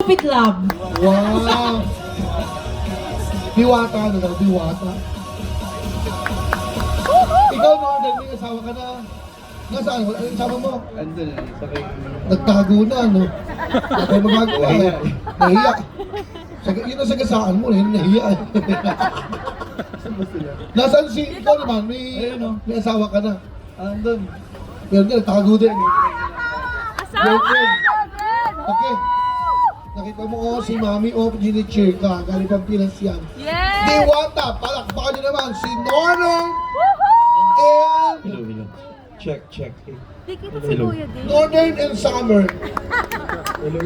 Stupid love. Wow! Diwata, ano daw? Diwata. Ikaw, Northern, may asawa ka na. Nasaan? Ano yung asawa mo? Andun na, sa kay... Nagtago na, no? Wala tayong magagawa. Nahiya. Nahiya. Yun ang sagasaan mo, yun nahiya. Saan ba sila? Nasaan si, ikaw naman, Ayun, no? may asawa ka na. Andun. Pero nagtago din. Asawa! Girlfriend. Okay. Nakita mo ko si Mami of Ginichir ka, galing Pampinas yan. Yes! Diwata, palakpakan nyo naman si Northern and Hello, hello. Check, check. Di kita si Kuya din. Northern and Summer. Hello.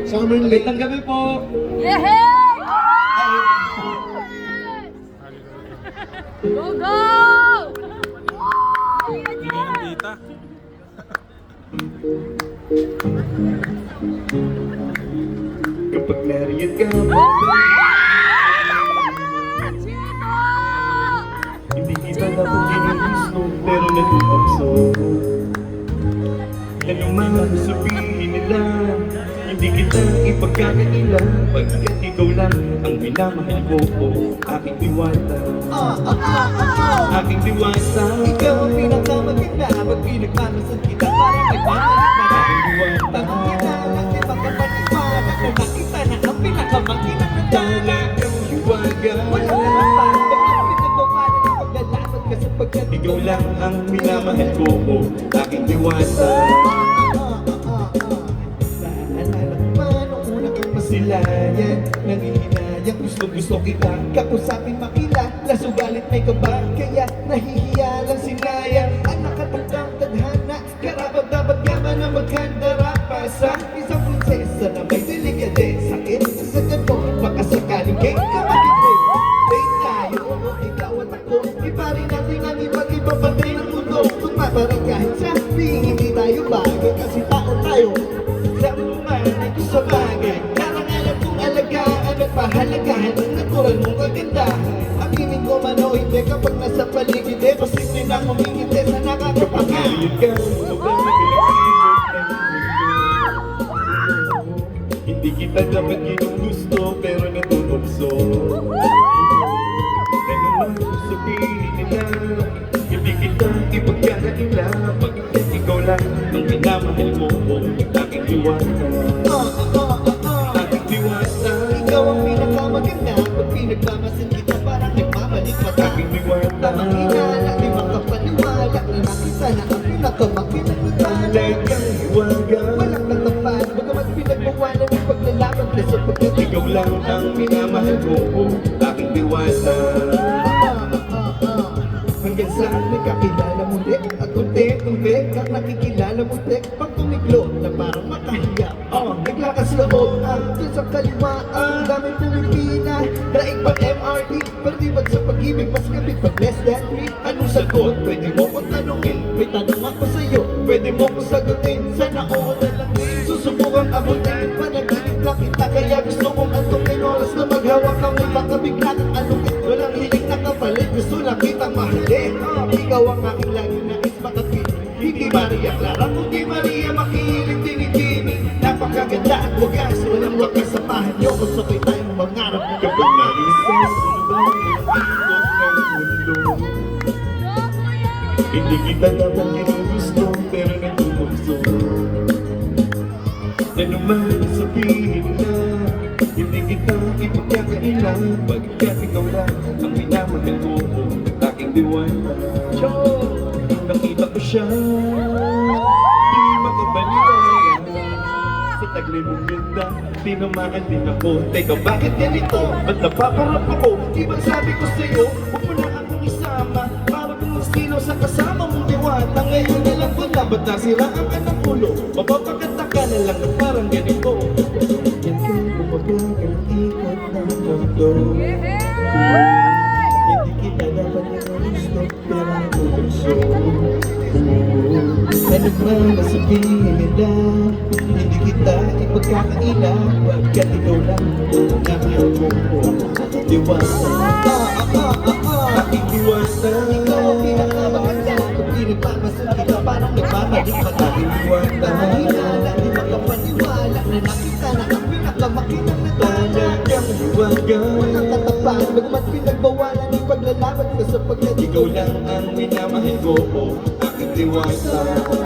Summer and Late late. ng gabi po. Yehey! Go, go! Tita. Kapag nariyan ka, Chino! hindi kita dapat ginugusto, pero natutokso. Ano man sabihin nila, hindi kita ipagkakaila, pagkat ikaw lang ang minamahal ko, aking diwata. Aking diwata. Ikaw ang pinakamaganda, pag pinagmamasan kita, parang nagmamahal ka. Aking diwata. Tanong kita lang, di ba kapaniwala, na nakita na ang pinakamakinang na talagang hiwaga. Wala na parang pag-ibig na tumanan ng paglalaban ka sapagkat ikaw lang ang minamahal ko, aking diwata. Naalala ko ba nung una kang masilayan, nangihinayang gusto kita kausapin makilala, subalit may kaba, kaya nahihiya lang sinayang ang nakatagdang tadhana, karapat dapat yaman na maghandara pa sa isang prinsesa na may delikadesa. Sa ganito, baka sakaling kay kapatid Wait tayo, ikaw at ako, iparin natin ang iba't ibang bagay ng mundo. Kung maparin kahit sabihin hindi tayo bagay, kasi tao tayo sa man ay gusto bagay. Karangalan kong alagaan at pahalagahan ang natural mong kagandahan. Aminin ko man o hindi kapag nasa paligid, posible na kumingiti sa nakakapangalan ka. Hindi kita dapat ginugusto, pero natutokso. Ano man sabihin nila, hindi kita ipagkakaila, pagkat ikaw lang ang minamahal mo, aking diwata. Aking diwata. Ikaw ang pinakamaganda, pag pinagmamasin kita, parang nagmamalik pa. Aking diwata. Tamang hinala, di makapaniwala, na nakita na ang pinakamakinang na talagang hiwaga. Walang katapan, bagamat pinagmawalan ng paglalaban na sapagkat ikaw lang ang minamahal ko, aking diwata. Hanggang saan nagkakilala muli at unti-unti kang nakikilala muli pag tumiglo na parang makahiya. Naglakas loob dyan sa kaliwa ang daming Pilipina, daig pang MRT, pertibag sa pag-ibig, mas kapit pag less than me. Anong sagot? Pwede mo kong tanungin, may tanong ako sa'yo, pwede mo kong sagutin, sana oo na lang din. Susubukang abutin, panaginip lang kita, kaya gusto kong antukin oras na maghawak kamay, baka bigla kang anukin. Walang hiling na kapalit, gusto lang kitang mahalin. Ikaw ang aking laging nais makapiling, hindi Maria Clara, kundi Maria makiling tinitini. Napakaganda at wagas, walang wakas sa pahan niyo kung sabay tayong mangarap na kapag narisan sa lubang ikot ng mundo. Hindi kita dapat ginugusto, pero natutokso. Ano man sabihin nila, hindi kita ipagkakaila, pagkat ikaw lang ang minamahal ko, aking diwata. Nakita ko siya, di makabaliwala, sa taglay mong ganda, tinamaan din ako. Teka, bakit ganito? Ba't napaparap ako? Di ba sabi ko sa'yo, huwag mo na akong isama, para kung sino sa kasama mong diwata. Ngayon na lang ko na, ba't nasiraan ka ng ulo? Mapapaganda ka na lang na parang ganito. Yan ka, bumabagal ang ikot ng mundo. Hindi kita dapat ginugusto, pero natutokso. Ano ba masabihin nila, hindi kita ipagkakaila, pagkat ikaw lang ang kamay ko, diwata. Aking diwata. Ikaw ang pinakamaganda, kung pinagmamasan kita, parang nagmamalik pa. Aking diwata. Hinala, di makapaniwala, na nakita na ang pinakamakinang na talagang hiwaga. Walang katapat, bagmat pinagbawalan ng paglalaban ka sapagkat ikaw lang ang minamahal ko. Aking diwata.